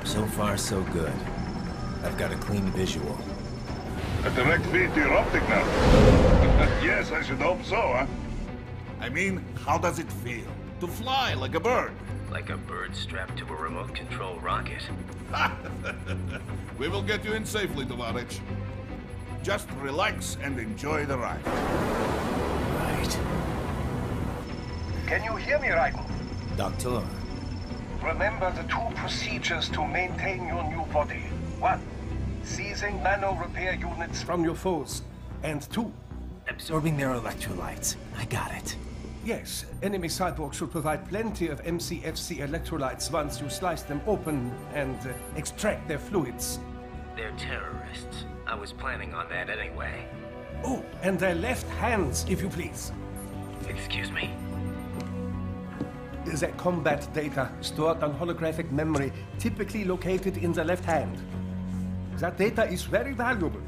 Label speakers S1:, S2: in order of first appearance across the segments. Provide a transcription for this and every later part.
S1: So far, so good. I've got a clean visual.
S2: A direct feed to your optic now. Yes, I should hope so, huh? I mean, how does it feel? To fly like a bird?
S3: Like a bird strapped to a remote control rocket.
S2: We will get you in safely, Tovarich. Just relax and enjoy the ride.
S1: Right.
S4: Can you hear me, Raiden?
S1: Doctor.
S4: Remember the 2 procedures to maintain your new body. 1. Seizing nano repair units from your foes. And 2.
S1: Absorbing their electrolytes. I got it.
S4: Yes, enemy cyborgs should provide plenty of MCFC electrolytes once you slice them open and extract their fluids.
S3: They're terrorists. I was planning on that anyway.
S4: Oh, and their left hands, if you please.
S3: Excuse me?
S4: The combat data stored on holographic memory, typically located in the left hand. That data is very valuable.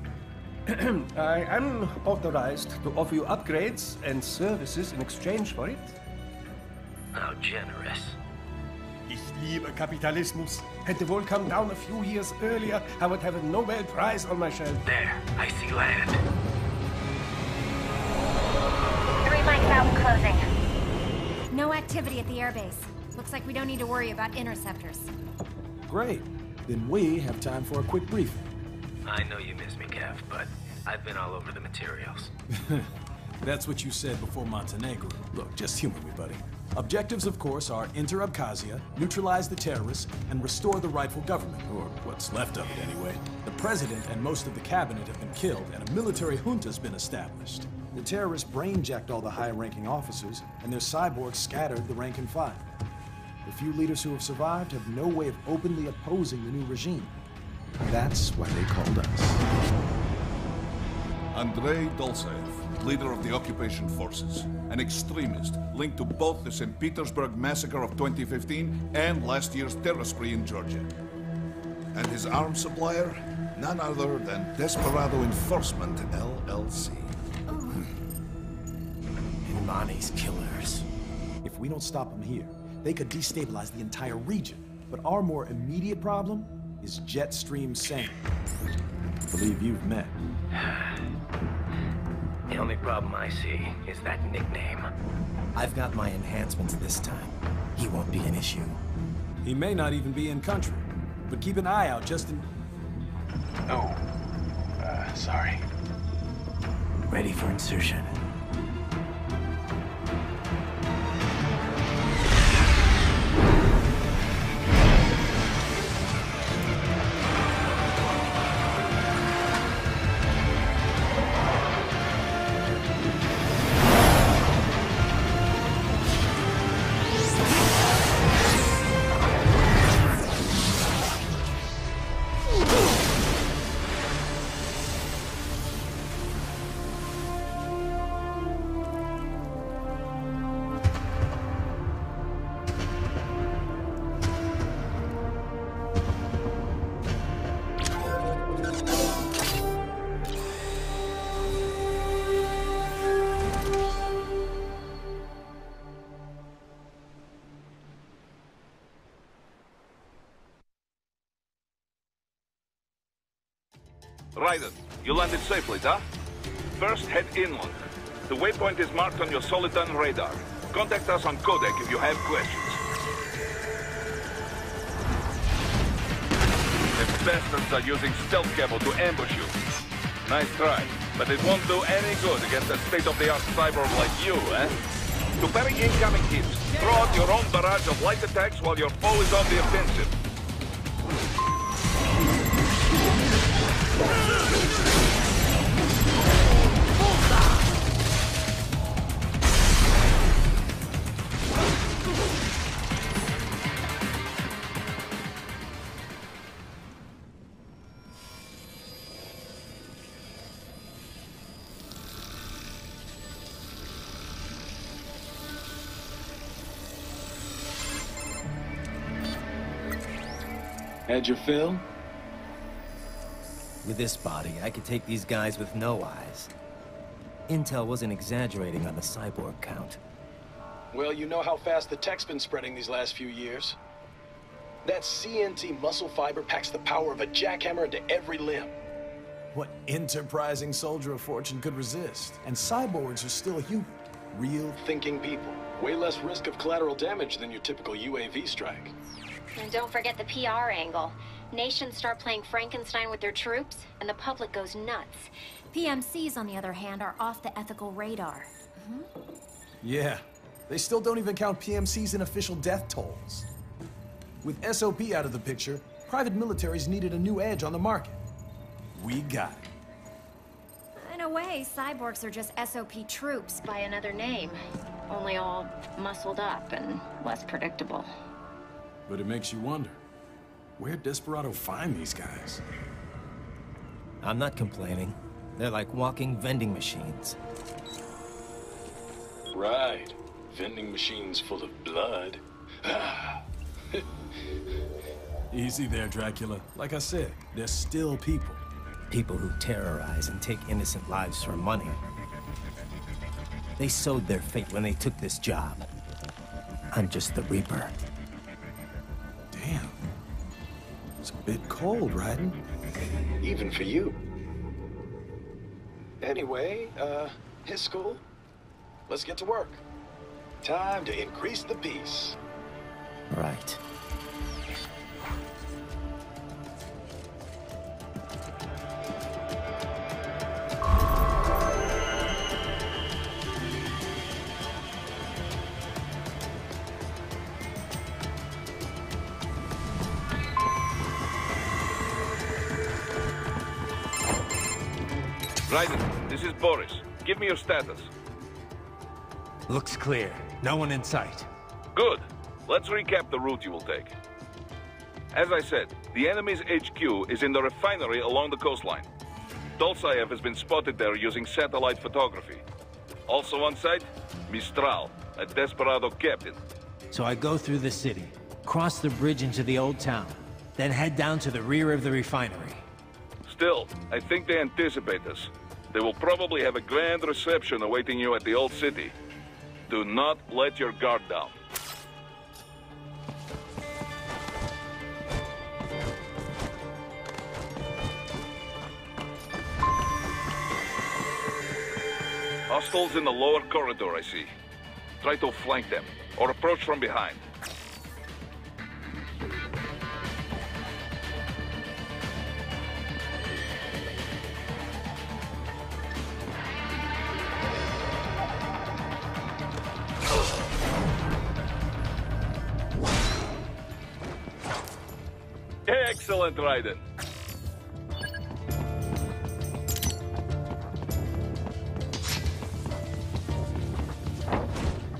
S4: I am authorized to offer you upgrades and services in exchange for it.
S3: How generous.
S4: Ich liebe Kapitalismus. Had the wall come down a few years earlier, I would have a Nobel Prize on my shelf.
S3: There, I see land.
S5: 3 mics out and closing. No activity at the airbase. Looks like we don't need to worry about interceptors.
S6: Great. Then we have time for a quick briefing.
S3: I know you miss me, Kev, but I've been all over the materials.
S6: That's what you said before Montenegro. Look, just humor me, buddy. Objectives, of course, are enter Abkhazia, neutralize the terrorists, and restore the rightful government, or what's left of it anyway. The president and most of the cabinet have been killed, and a military junta's been established. The terrorists brain-jacked all the high-ranking officers, and their cyborgs scattered the rank and file. The few leaders who have survived have no way of openly opposing the new regime. That's why they called us.
S2: Andrei Dolzaev, leader of the occupation forces, an extremist linked to both the St. Petersburg massacre of 2015 and last year's terror spree in Georgia. And his arms supplier, none other than Desperado Enforcement, LLC.
S1: Imani's killers.
S6: If we don't stop them here, they could destabilize the entire region. But our more immediate problem is Jetstream Sam. I believe you've met.
S3: The only problem I see is that nickname.
S1: I've got my enhancements this time. He won't be an issue.
S6: He may not even be in country, but keep an eye out just in...
S4: Oh, sorry.
S1: Ready for insertion.
S2: Raiden, you landed safely, huh? First, head inland. The waypoint is marked on your Soliton radar. Contact us on Codec if you have questions. The bastards are using stealth cable to ambush you. Nice try, but it won't do any good against a state-of-the-art cyborg like you, eh? To parry incoming hits, throw out your own barrage of light attacks while your foe is on the offensive.
S6: Had your fill?
S1: With this body, I could take these guys with no eyes. Intel wasn't exaggerating on the cyborg count.
S6: Well, you know how fast the tech's been spreading these last few years.
S7: That CNT muscle fiber packs the power of a jackhammer into every limb.
S6: What enterprising soldier of fortune could resist? And cyborgs are still human. Real
S7: Thinking people. Way less risk of collateral damage than your typical UAV strike.
S5: And don't forget the PR angle. Nations start playing Frankenstein with their troops, and the public goes nuts. PMCs, on the other hand, are off the ethical radar.
S6: Yeah, they still don't even count PMCs in official death tolls. With SOP out of the picture, private militaries needed a new edge on the market. We got it.
S5: In a way, cyborgs are just SOP troops by another name. Only all muscled up and less predictable.
S6: But it makes you wonder, where'd Desperado find these guys?
S1: I'm not complaining. They're like walking vending machines.
S7: Right. Vending machines full of blood.
S6: Easy there, Dracula. Like I said, they're still people.
S1: People who terrorize and take innocent lives for money. They sowed their fate when they took this job. I'm just the Reaper.
S6: Damn. It's a bit cold, Raiden.
S7: Even for you. Anyway, his school? Let's get to work. Time to increase the peace.
S1: Right.
S2: Raiden, this is Boris. Give me your status.
S8: Looks clear. No one in sight.
S2: Good. Let's recap the route you will take. As I said, the enemy's HQ is in the refinery along the coastline. Dolzaev has been spotted there using satellite photography. Also on site, Mistral, a Desperado captain.
S8: So I go through the city, cross the bridge into the old town, then head down to the rear of the refinery.
S2: Still, I think they anticipate us. They will probably have a grand reception awaiting you at the old city. Do not let your guard down. Hostiles in the lower corridor, I see. Try to flank them, or approach from behind. Excellent, Raiden.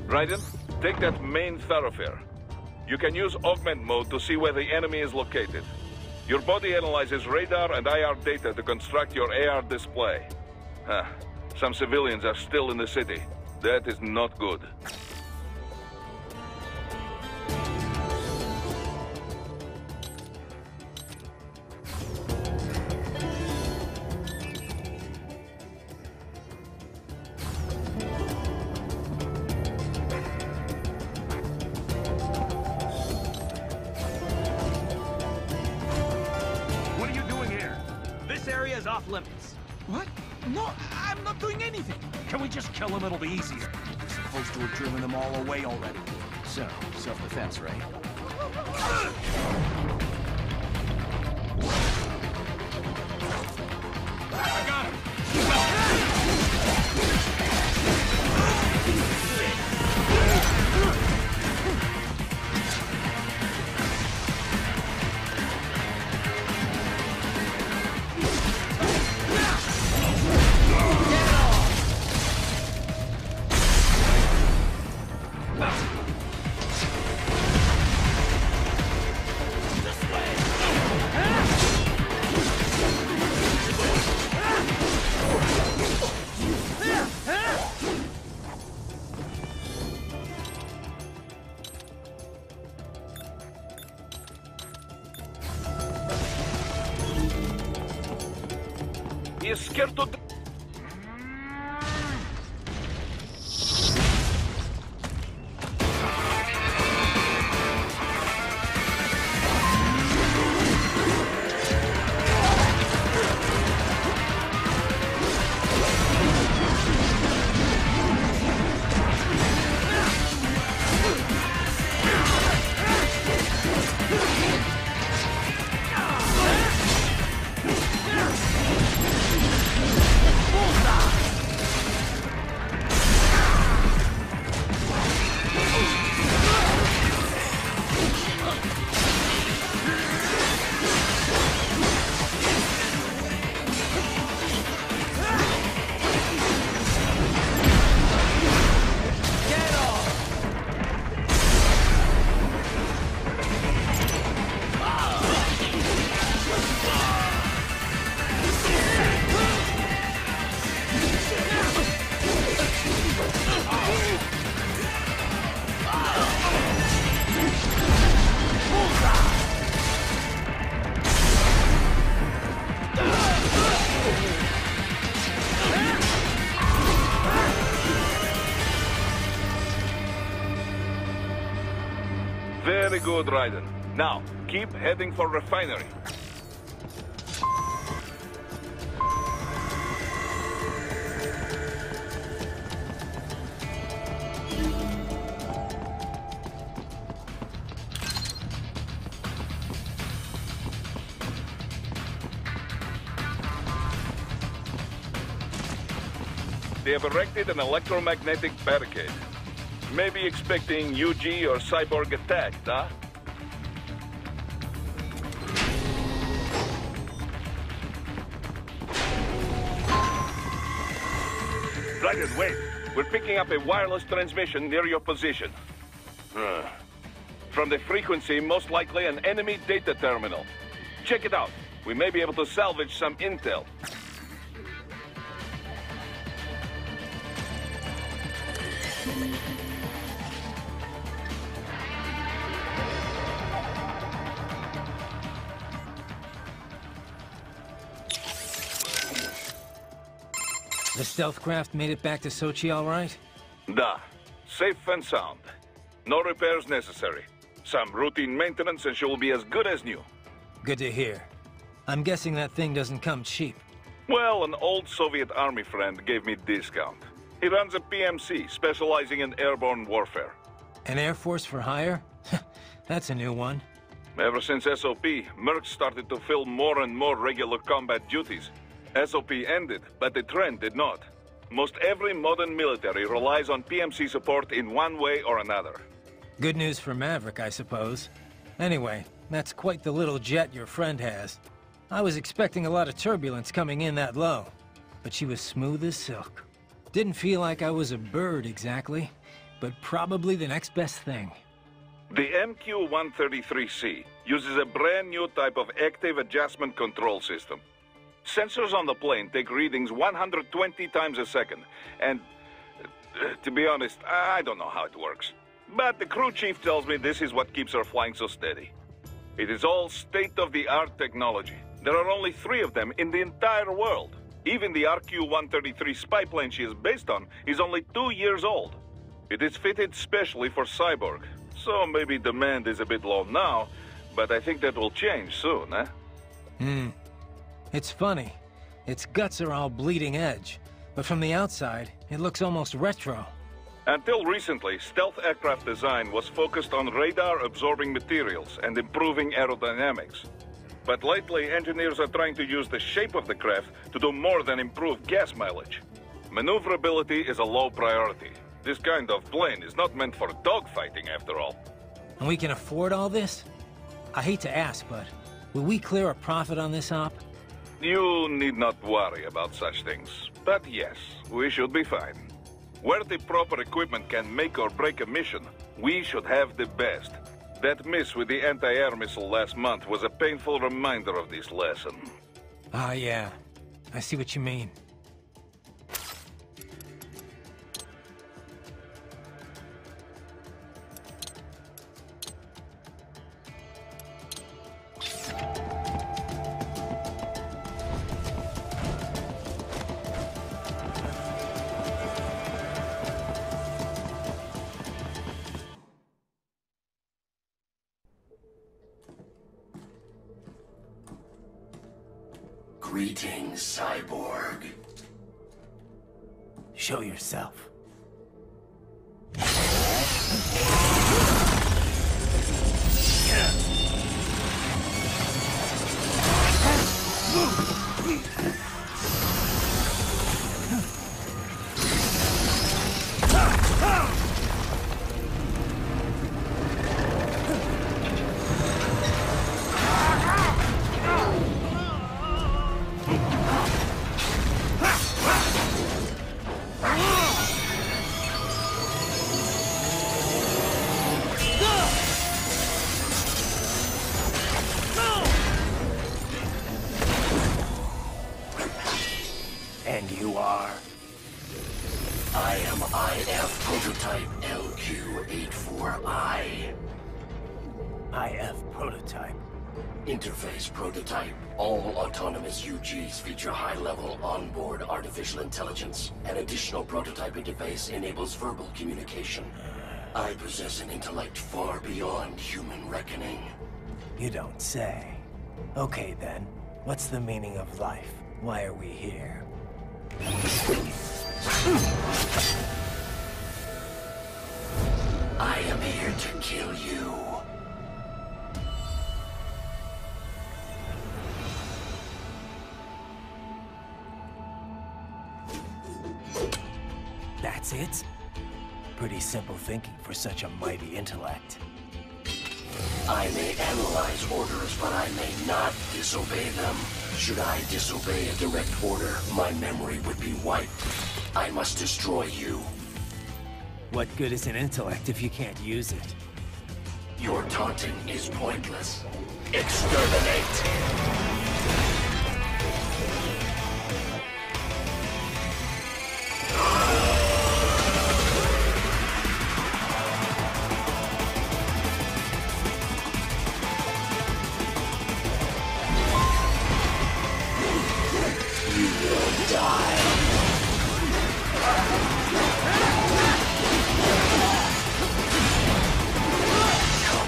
S2: Raiden, take that main thoroughfare. You can use augment mode to see where the enemy is located. Your body analyzes radar and IR data to construct your AR display. Some civilians are still in the city. That is not good.
S9: Off limits. What? No, I'm not doing anything. Can we just kill him? It'll be easier. We're supposed to have driven them all away already. So, self-defense, right? I got him! He is scared to...
S2: good, Raiden. Now, keep heading for refinery. They have erected an electromagnetic barricade. Maybe expecting UG or Cyborg attacked, huh? Raiden, wait. We're picking up a wireless transmission near your position. From the frequency, most likely an enemy data terminal. Check it out. We may be able to salvage some intel.
S8: The stealth craft made it back to Sochi all right?
S2: Da. Safe and sound. No repairs necessary. Some routine maintenance and she will be as good as new.
S8: Good to hear. I'm guessing that thing doesn't come cheap.
S2: Well, an old Soviet army friend gave me discount. He runs a PMC, specializing in airborne warfare.
S8: An Air Force for hire? That's a new one.
S2: Ever since SOP, Mercs started to fill more and more regular combat duties. SOP ended, but the trend did not. Most every modern military relies on PMC support in one way or another.
S8: Good news for Maverick, I suppose. Anyway, that's quite the little jet your friend has. I was expecting a lot of turbulence coming in that low, but she was smooth as silk. Didn't feel like I was a bird exactly, but probably the next best thing.
S2: The MQ-133C uses a brand new type of active adjustment control system. Sensors on the plane take readings 120 times a second, and to be honest, I don't know how it works. But the crew chief tells me this is what keeps her flying so steady. It is all state-of-the-art technology. There are only 3 of them in the entire world. Even the RQ-133 spy plane she is based on is only 2 years old. It is fitted specially for Cyborg, so maybe demand is a bit low now, but I think that will change soon, eh?
S8: It's funny. Its guts are all bleeding edge, but from the outside, it looks almost retro.
S2: Until recently, stealth aircraft design was focused on radar-absorbing materials and improving aerodynamics. But lately, engineers are trying to use the shape of the craft to do more than improve gas mileage. Maneuverability is a low priority. This kind of plane is not meant for dogfighting, after all.
S8: And we can afford all this? I hate to ask, but will we clear a profit on this op?
S2: You need not worry about such things. But yes, we should be fine. Where the proper equipment can make or break a mission, we should have the best. That miss with the anti-air missile last month was a painful reminder of this lesson.
S8: Ah, yeah. I see what you mean.
S10: Greetings, Cyborg.
S1: Show yourself. And you are?
S10: I am IF Prototype LQ-84I.
S1: IF Prototype.
S10: Interface Prototype. All autonomous UGs feature high-level onboard artificial intelligence. An additional prototype interface enables verbal communication. I possess an intellect far beyond human reckoning.
S1: You don't say. Okay then, what's the meaning of life? Why are we here?
S10: I am here to kill you.
S1: That's it? Pretty simple thinking for such a mighty intellect.
S10: I may analyze orders, but I may not disobey them. Should I disobey a direct order, my memory would be wiped. I must destroy you.
S1: What good is an intellect if you can't use it?
S10: Your taunting is pointless. Exterminate!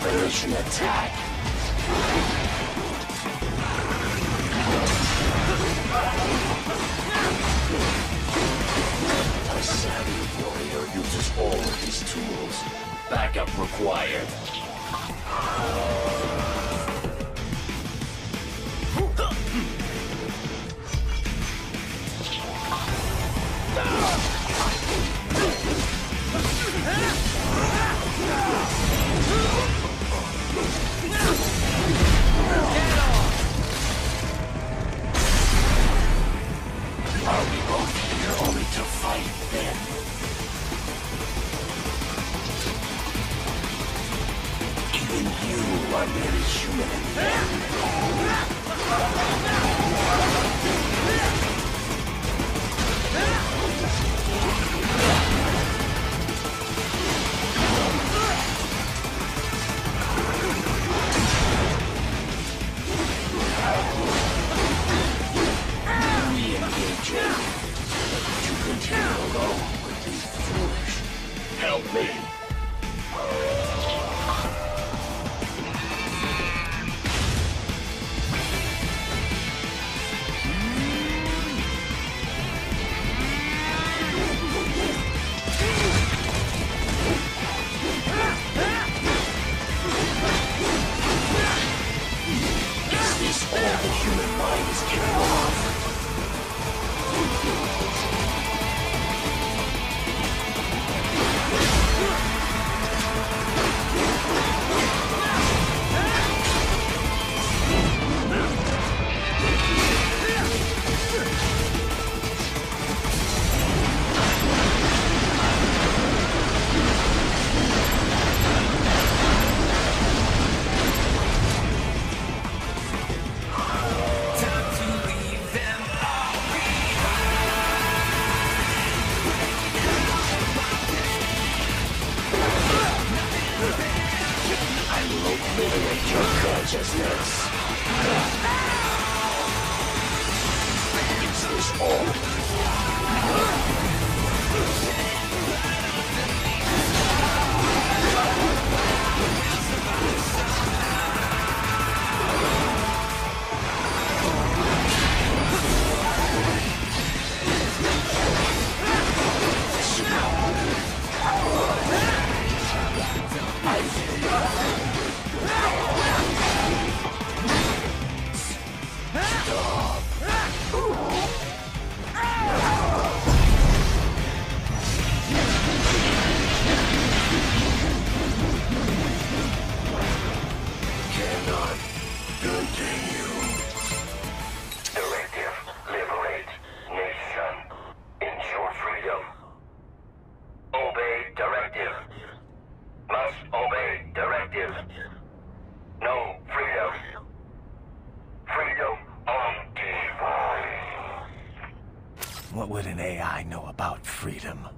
S10: Combination attack. A savvy warrior uses all of his tools. Backup required. Are we both here only to fight then? Even you are merely human in the end. To continue alone would be foolish. Help me. Is this all the human mind is capable of? Obliterate your consciousness. Is this all? No freedom. Freedom undefined.
S1: What would an AI know about freedom?